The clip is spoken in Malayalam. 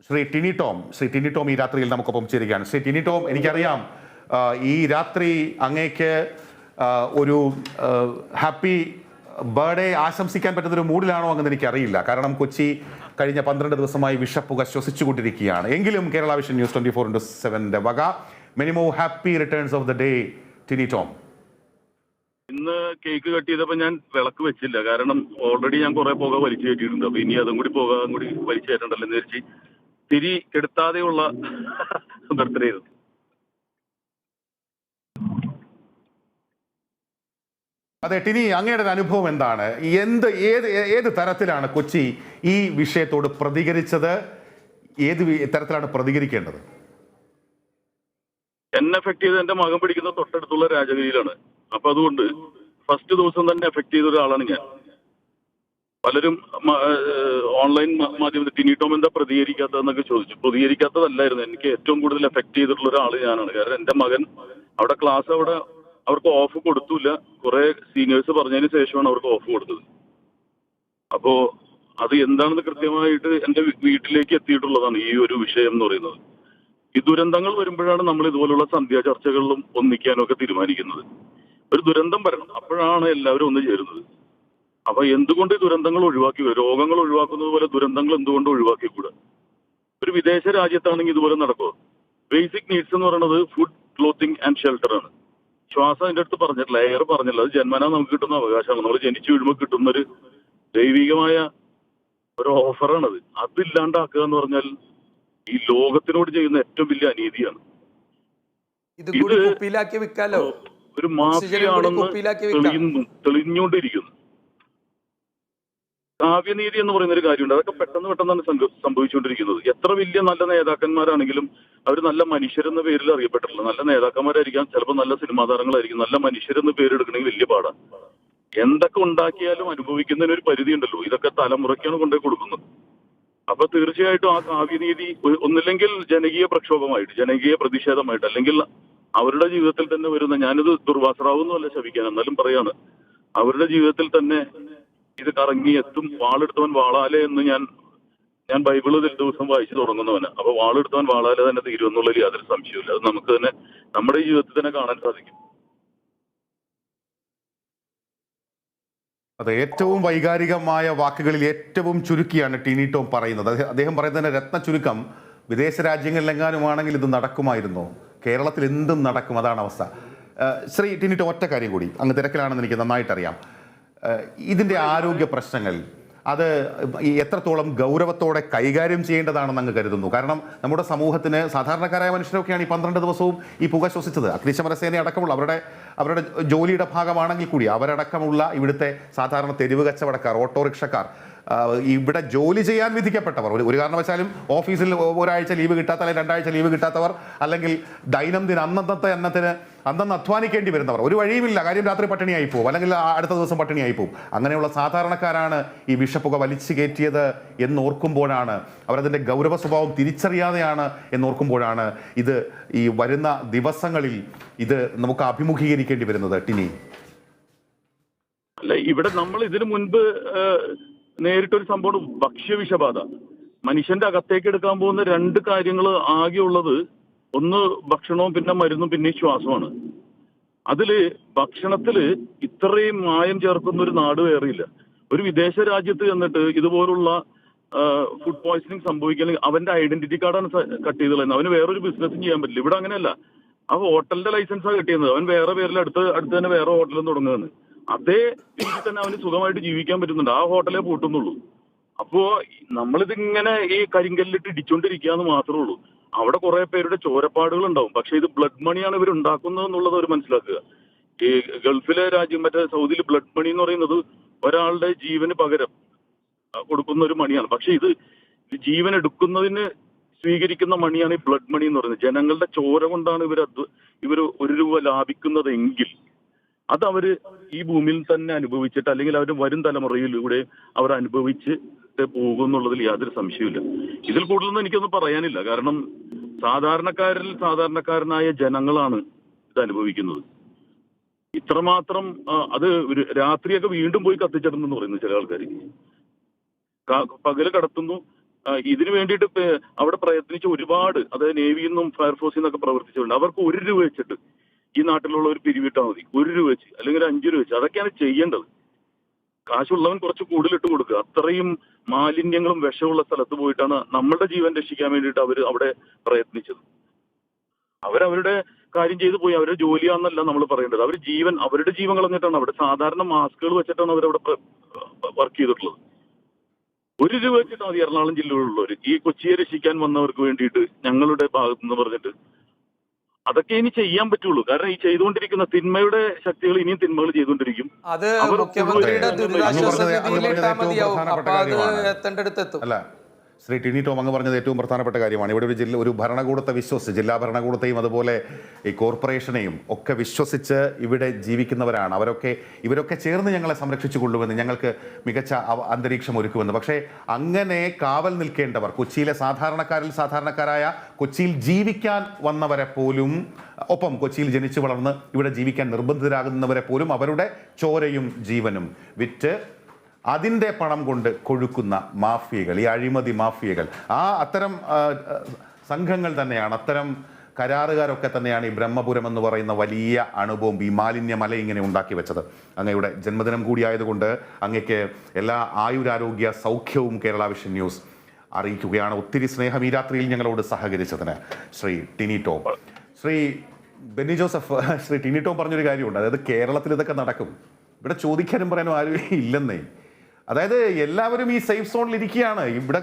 ശ്രീ ടിനി ടോം ഈ രാത്രിയിൽ നമുക്കൊപ്പം ചേരുകയാണ്. ശ്രീ ടിനി ടോം, എനിക്കറിയാം ഈ രാത്രി അങ്ങേക്ക് ഒരു ഹാപ്പി ബർത്ത്ഡേ ആശംസിക്കാൻ പറ്റുന്ന ഒരു മൂഡിലാണോ എന്ന് എനിക്കറിയില്ല. കാരണം കൊച്ചി കഴിഞ്ഞ 12 ദിവസമായി വിഷപ്പുക ശ്വസിച്ചുകൊണ്ടിരിക്കുകയാണ്. എങ്കിലും കേരള വിഷൻ ന്യൂസ് 24/7 വക മിനിമോ happy returns of the day Tiny Tom. ഇന്ന് കേക്ക് കട്ട് ചെയ്തപ്പോൾ ഞാൻ വിളക്ക് വെച്ചില്ല, കാരണം ഓൾറെഡി ഞാൻ കുറെ പുക വലിച്ചു കയറ്റിയിട്ടുണ്ട്. അപ്പൊ ഇനി അതും കൂടി വലിച്ചു കയറ്റണ്ടല്ലോ എന്ന് വെച്ച് തിരി കെടുത്താതെയുള്ള ബർത്ത്ഡേ ആയിരുന്നു. അതെ ടിനി, അങ്ങയുടെ അനുഭവം എന്താണ്? ഏത് തരത്തിലാണ് കൊച്ചി ഈ വിഷയത്തോട് പ്രതികരിച്ചത്? ഏത് തരത്തിലാണ് പ്രതികരിക്കേണ്ടത്? എന്നെ എഫക്ട് ചെയ്ത് എന്റെ മകൻ പിടിക്കുന്ന തൊട്ടടുത്തുള്ള രാജഗിരിയിലാണ്. അപ്പൊ അതുകൊണ്ട് ഫസ്റ്റ് ദിവസം തന്നെ എഫക്ട് ചെയ്ത ഒരാളാണ് ഞാൻ. പലരും ഓൺലൈൻ മാധ്യമത്തിൽ ടിനി ടോം എന്താ പ്രതികരിക്കാത്തതെന്നൊക്കെ ചോദിച്ചു. പ്രതികരിക്കാത്തതല്ലായിരുന്നു, എനിക്ക് ഏറ്റവും കൂടുതൽ എഫക്ട് ചെയ്തിട്ടുള്ള ഒരാൾ ഞാനാണ്. കാരണം എന്റെ മകൻ അവിടെ അവർക്ക് ഓഫ് കൊടുത്തില്ല. കുറെ സീനിയേഴ്സ് പറഞ്ഞതിന് ശേഷമാണ് അവർക്ക് ഓഫ് കൊടുത്തത്. അപ്പോ അത് എന്താണെന്ന് കൃത്യമായിട്ട് എന്റെ വീട്ടിലേക്ക് എത്തിയിട്ടുള്ളതാണ് ഈ ഒരു വിഷയം എന്ന് പറയുന്നത്. ഈ ദുരന്തങ്ങൾ വരുമ്പോഴാണ് നമ്മൾ ഇതുപോലുള്ള സന്ധ്യാ ചർച്ചകളിലും ഒന്നിക്കാനൊക്കെ തീരുമാനിക്കുന്നത്. ഒരു ദുരന്തം വരണം, അപ്പോഴാണ് എല്ലാവരും ഒന്ന് ചേരുന്നത്. അപ്പൊ എന്തുകൊണ്ട് ഈ ദുരന്തങ്ങൾ ഒഴിവാക്കി, രോഗങ്ങൾ ഒഴിവാക്കുന്നത് പോലെ ദുരന്തങ്ങൾ എന്തുകൊണ്ട് ഒഴിവാക്കിക്കൂടാ? ഒരു വിദേശ രാജ്യത്താണെങ്കിൽ ഇതുപോലെ നടക്കുമോ? ബേസിക് നീഡ്സ് എന്ന് പറയുന്നത് ഫുഡ്, ക്ലോത്തിങ് ആൻഡ് ഷെൽട്ടർ ആണ്. ശ്വാസം അതിന്റെ അടുത്ത് പറഞ്ഞിട്ടില്ല, എയർ പറഞ്ഞില്ല. അത് ജന്മനാ നമുക്ക് കിട്ടുന്ന അവകാശമാണ്. നമ്മൾ ജനിച്ചു വീഴുമ്പോൾ കിട്ടുന്നൊരു ദൈവികമായ ഒരു ഓഫറാണത്. അതില്ലാണ്ടാക്കുക എന്ന് പറഞ്ഞാൽ ഈ ലോകത്തിനോട് ചെയ്യുന്ന ഏറ്റവും വലിയ അനീതിയാണ്. ഇത് ഒരു മാഫിയാണെന്ന് തെളിഞ്ഞുകൊണ്ടിരിക്കുന്നു. കാവ്യനീതി എന്ന് പറയുന്ന ഒരു കാര്യമുണ്ട്. അതൊക്കെ പെട്ടെന്നാണ് സംഭവിച്ചുകൊണ്ടിരിക്കുന്നത്. എത്ര വലിയ നല്ല നേതാക്കന്മാരാണെങ്കിലും അവർ നല്ല മനുഷ്യരെന്ന പേരിൽ അറിയപ്പെട്ടിട്ടില്ല. നല്ല നേതാക്കന്മാരായിരിക്കാം, ചിലപ്പോൾ നല്ല സിനിമാ താരങ്ങളായിരിക്കും. നല്ല മനുഷ്യരെന്ന് പേരെടുക്കണമെങ്കിൽ വലിയ പാടാണ്. എന്തൊക്കെ ഉണ്ടാക്കിയാലും അനുഭവിക്കുന്നതിന് ഒരു പരിധി ഉണ്ടല്ലോ. ഇതൊക്കെ തലമുറയ്ക്കാണ് കൊണ്ടുപോയി കൊടുക്കുന്നത്. അപ്പൊ തീർച്ചയായിട്ടും ആ കാവ്യനീതി ഒന്നില്ലെങ്കിൽ ജനകീയ പ്രക്ഷോഭമായിട്ട്, ജനകീയ പ്രതിഷേധമായിട്ട്, അല്ലെങ്കിൽ അവരുടെ ജീവിതത്തിൽ തന്നെ വരുന്ന, ഞാനിത് ദുർവാസറാവൊന്നുമല്ല ശപിക്കാൻ, എന്നാലും പറയാണ്, അവരുടെ ജീവിതത്തിൽ തന്നെ ഇത് കറങ്ങി എത്തും. വാളെടുത്തവൻ വാളാലെ എന്ന് ഞാൻ ബൈബിള് ദിവസം വായിച്ചു തുടങ്ങുന്നവന്. അപ്പൊ വാളെടുത്തവൻ വാളാലെ തന്നെ തീരും എന്നുള്ളതിൽ യാതൊരു സംശയമില്ല. അത് നമുക്ക് തന്നെ നമ്മുടെ ജീവിതത്തിൽ തന്നെ കാണാൻ സാധിക്കും. അതെ, ഏറ്റവും വൈകാരികമായ വാക്കുകളിൽ ഏറ്റവും ചുരുക്കിയാണ് ടിനി ടോം പറയുന്നത്. അദ്ദേഹം പറയുന്നതിന്റെ രത്ന ചുരുക്കം, വിദേശ രാജ്യങ്ങളിലെങ്ങാനുമാണെങ്കിൽ ഇത് നടക്കുമായിരുന്നോ? കേരളത്തിൽ എന്തും നടക്കും, അതാണ് അവസ്ഥ. ശ്രീ ടിനി ടോം, ഒറ്റ കാര്യം കൂടി, അങ്ങ് തിരക്കിലാണെന്ന് എനിക്ക് നന്നായിട്ടറിയാം. ഇതിൻ്റെ ആരോഗ്യ പ്രശ്നങ്ങൾ അത് എത്രത്തോളം ഗൗരവത്തോടെ കൈകാര്യം ചെയ്യേണ്ടതാണെന്ന് അങ്ങ് കരുതുന്നു? കാരണം നമ്മുടെ സമൂഹത്തിന് സാധാരണക്കാരായ മനുഷ്യരൊക്കെയാണ് ഈ 12 ദിവസവും ഈ പുക ശ്വസിച്ചത്. അഗ്നിശമന അടക്കമുള്ള അവരുടെ ജോലിയുടെ ഭാഗമാണെങ്കിൽ കൂടി അവരടക്കമുള്ള ഇവിടുത്തെ സാധാരണ തെരുവ് കച്ചവടക്കാർ, ഓട്ടോറിക്ഷക്കാർ, ഇവിടെ ജോലി ചെയ്യാൻ വിധിക്കപ്പെട്ടവർ, ഒരു കാരണവശാലും ഓഫീസിൽ ഒരാഴ്ച ലീവ് കിട്ടാത്ത, അല്ലെങ്കിൽ 2 ആഴ്ച ലീവ് കിട്ടാത്തവർ, അല്ലെങ്കിൽ ദൈനംദിന അന്നന്ന് അധ്വാനിക്കേണ്ടി വരുന്നവർ, ഒരു വഴിയുമില്ല, കാര്യം രാത്രി പട്ടിണിയായി പോകും, അല്ലെങ്കിൽ അടുത്ത ദിവസം പട്ടിണിയായി പോകും. അങ്ങനെയുള്ള സാധാരണക്കാരാണ് ഈ വിഷപ്പുക വലിച്ചു കയറ്റിയത് എന്നോർക്കുമ്പോഴാണ്, അവരതിൻ്റെ ഗൗരവ സ്വഭാവം തിരിച്ചറിയാതെയാണ് എന്നോർക്കുമ്പോഴാണ് ഇത് ഈ വരുന്ന ദിവസങ്ങളിൽ ഇത് നമുക്ക് അഭിമുഖീകരിക്കേണ്ടി വരുന്നത്. ടിനി, അല്ല, ഇവിടെ നമ്മൾ ഇതിനു മുൻപ് നേരിട്ടൊരു സംഭവം, ഭക്ഷ്യവിഷബാധ. മനുഷ്യന്റെ അകത്തേക്ക് എടുക്കാൻ പോകുന്ന 2 കാര്യങ്ങൾ ആകെയുള്ളത്, ഒന്ന് ഭക്ഷണവും പിന്നെ മരുന്നും പിന്നെ ശ്വാസമാണ്. അതില് ഭക്ഷണത്തില് ഇത്രയും മായം ചേർക്കുന്ന ഒരു നാട് വേറെയില്ല. ഒരു വിദേശ രാജ്യത്ത് എന്നിട്ട് ഇതുപോലുള്ള ഫുഡ് പോയ്സണിങ് സംഭവിക്കണമെങ്കിൽ അവന്റെ ഐഡന്റിറ്റി കാർഡാണ് കട്ട് ചെയ്ത് കളയുന്നത്. അവന് വേറൊരു ബിസിനസ്സും ചെയ്യാൻ പറ്റില്ല. ഇവിടെ അങ്ങനെയല്ല. ആ ഹോട്ടലിന്റെ ലൈസൻസാണ് കട്ട് ചെയ്യുന്നത്. അവൻ വേറെ പേരിൽ അടുത്ത് തന്നെ വേറെ ഹോട്ടലും തുടങ്ങുകയാണ്. അതേ രീതിയിൽ തന്നെ അവന് സുഖമായിട്ട് ജീവിക്കാൻ പറ്റുന്നുണ്ട്. ആ ഹോട്ടലേ പൂട്ടുന്നുള്ളൂ. അപ്പോ നമ്മളിതിങ്ങനെ ഈ കരിങ്കല്ലിട്ട് ഇടിച്ചോണ്ടിരിക്കുകയെന്ന് മാത്രമേ ഉള്ളൂ. അവിടെ കുറെ പേരുടെ ചോരപ്പാടുകൾ ഉണ്ടാവും. പക്ഷെ ഇത് ബ്ലഡ് മണിയാണ് ഇവർ ഉണ്ടാക്കുന്നത് എന്നുള്ളത് അവർ മനസ്സിലാക്കുക. ഈ ഗൾഫിലെ രാജ്യം, മറ്റേ സൗദിയിൽ ബ്ലഡ് മണി എന്ന് പറയുന്നത് ഒരാളുടെ ജീവന് പകരം കൊടുക്കുന്ന ഒരു മണിയാണ്. പക്ഷെ ഇത് ജീവൻ എടുക്കുന്നതിന് സ്വീകരിക്കുന്ന മണിയാണ് ഈ ബ്ലഡ് മണി എന്ന് പറയുന്നത്. ജനങ്ങളുടെ ചോര കൊണ്ടാണ് ഇവർ 1 രൂപ ലാഭിക്കുന്നതെങ്കിൽ അത് അവര് ഈ ഭൂമിയിൽ തന്നെ അനുഭവിച്ചിട്ട്, അല്ലെങ്കിൽ അവർ വരും തലമുറയിലൂടെ അവർ അനുഭവിച്ച് പോകുന്നുള്ളതിൽ യാതൊരു സംശയമില്ല. ഇതിൽ കൂടുതലൊന്നും എനിക്കൊന്നും പറയാനില്ല. കാരണം സാധാരണക്കാരനായ ജനങ്ങളാണ് ഇത് അനുഭവിക്കുന്നത്. ഇത്രമാത്രം അത് രാത്രിയൊക്കെ വീണ്ടും പോയി കത്തിച്ചിടുന്നെന്ന് പറയുന്നു ചില ആൾക്കാർ. പകല് കടത്തുന്നു, ഇതിനു വേണ്ടിയിട്ട് അവിടെ പ്രയത്നിച്ച ഒരുപാട്, അതായത് നേവിയിൽ നിന്നും ഫയർഫോഴ്സിൽ നിന്നൊക്കെ പ്രവർത്തിച്ചിട്ടുണ്ട്. അവർക്ക് 1 രൂപ വെച്ചിട്ട് ഈ നാട്ടിലുള്ള ഒരു പിരിവിട്ടാൽ മതി. 1 രൂപ വെച്ച്, അല്ലെങ്കിൽ 5 രൂപ വെച്ച്. അതൊക്കെയാണ് ചെയ്യേണ്ടത്. കാശുള്ളവൻ കുറച്ച് കൂടുതലിട്ട് കൊടുക്കുക. അത്രയും മാലിന്യങ്ങളും വിഷമുള്ള സ്ഥലത്ത് പോയിട്ടാണ് നമ്മളുടെ ജീവൻ രക്ഷിക്കാൻ വേണ്ടിയിട്ട് അവർ അവിടെ പ്രയത്നിച്ചത്. അവരവരുടെ കാര്യം ചെയ്തു പോയി. അവരുടെ ജോലിയാണെന്നല്ല നമ്മൾ പറയേണ്ടത്. അവരുടെ ജീവൻ കളഞ്ഞിട്ടാണ് അവിടെ സാധാരണ മാസ്കുകൾ വെച്ചിട്ടാണ് അവരവിടെ വർക്ക് ചെയ്തിട്ടുള്ളത്. 1 രൂപ വെച്ചിട്ട് മതി എറണാകുളം ജില്ലയിലുള്ളവർ ഈ കൊച്ചിയെ രക്ഷിക്കാൻ വന്നവർക്ക് വേണ്ടിയിട്ട് ഞങ്ങളുടെ ഭാഗത്തുനിന്ന് പറഞ്ഞിട്ട്. അതൊക്കെ ഇനി ചെയ്യാൻ പറ്റുള്ളൂ. കാരണം ഈ ചെയ്തുകൊണ്ടിരിക്കുന്ന തിന്മയുടെ ശക്തികൾ ഇനിയും തിന്മകൾ ചെയ്തുകൊണ്ടിരിക്കും. അത് അവർ മുഖ്യമന്ത്രിയുടെ ദുരിതാശ്വാസ അങ്ങ് നിധിയിൽ ഇട്ടാൽ മതിയാവും. പ്രധാനപ്പെട്ട അപ്പൊ അത് കാര്യമാണ്. എത്തേണ്ടടുത്തെത്തും. അല്ല, ശ്രീ ടിനി ടോം അങ്ങ് പറഞ്ഞത് ഏറ്റവും പ്രധാനപ്പെട്ട കാര്യമാണ്. ഇവിടെ ഒരു ഭരണകൂടത്തെ വിശ്വസിച്ച്, ജില്ലാ ഭരണകൂടത്തെയും അതുപോലെ ഈ കോർപ്പറേഷനെയും ഒക്കെ വിശ്വസിച്ച് ഇവിടെ ജീവിക്കുന്നവരാണ്. ഇവരൊക്കെ ചേർന്ന് ഞങ്ങളെ സംരക്ഷിച്ചു കൊള്ളുമെന്ന്, ഞങ്ങൾക്ക് മികച്ച അന്തരീക്ഷം ഒരുക്കുമെന്ന്. പക്ഷേ അങ്ങനെ കാവൽ നിൽക്കേണ്ടവർ, കൊച്ചിയിലെ സാധാരണക്കാരായ കൊച്ചിയിൽ ജീവിക്കാൻ വന്നവരെ പോലും, ഒപ്പം കൊച്ചിയിൽ ജനിച്ചു വളർന്ന് ഇവിടെ ജീവിക്കാൻ നിർബന്ധിതരാകുന്നവരെ പോലും അവരുടെ ചോരയും ജീവനും വിറ്റ് അതിൻ്റെ പണം കൊണ്ട് കൊഴുക്കുന്ന മാഫിയകൾ, ഈ അഴിമതി മാഫിയകൾ, അത്തരം സംഘങ്ങൾ തന്നെയാണ്, അത്തരം കരാറുകാരൊക്കെ തന്നെയാണ് ഈ ബ്രഹ്മപുരം എന്ന് പറയുന്ന വലിയ അണുബോംബ്, ഈ മാലിന്യമല ഇങ്ങനെ ഉണ്ടാക്കി വെച്ചത്. അങ്ങയുടെ ജന്മദിനം കൂടിയായതുകൊണ്ട് അങ്ങയ്ക്ക് എല്ലാ ആയുരാരോഗ്യ സൗഖ്യവും കേരള വിഷൻ ന്യൂസ് അറിയിക്കുകയാണ്. ഒത്തിരി സ്നേഹം ഈ രാത്രിയിൽ ഞങ്ങളോട് സഹകരിച്ചതിന് ശ്രീ ടിനി ടോം. ശ്രീ ബെന്നി ജോസഫ്, ശ്രീ ടിനി ടോം പറഞ്ഞൊരു കാര്യമുണ്ട്, അതായത് കേരളത്തിൽ ഇതൊക്കെ നടക്കും, ഇവിടെ ചോദിക്കാനും പറയാനും ആരും ഇല്ലെന്നേ. അതായത് എല്ലാവരും ഈ സേഫ് സോണിൽ ഇരിക്കുകയാണ്. ഇവിടെ